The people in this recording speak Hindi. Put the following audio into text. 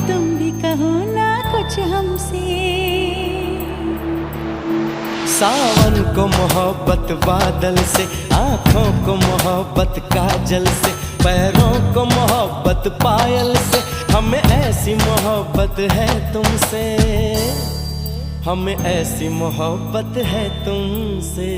तुम भी कहो ना कुछ हमसे। सावन को मोहब्बत बादल से, आँखों को मोहब्बत काजल से, पैरों को मोहब्बत पायल से, हमें ऐसी मोहब्बत है तुमसे, हमें ऐसी मोहब्बत है तुमसे।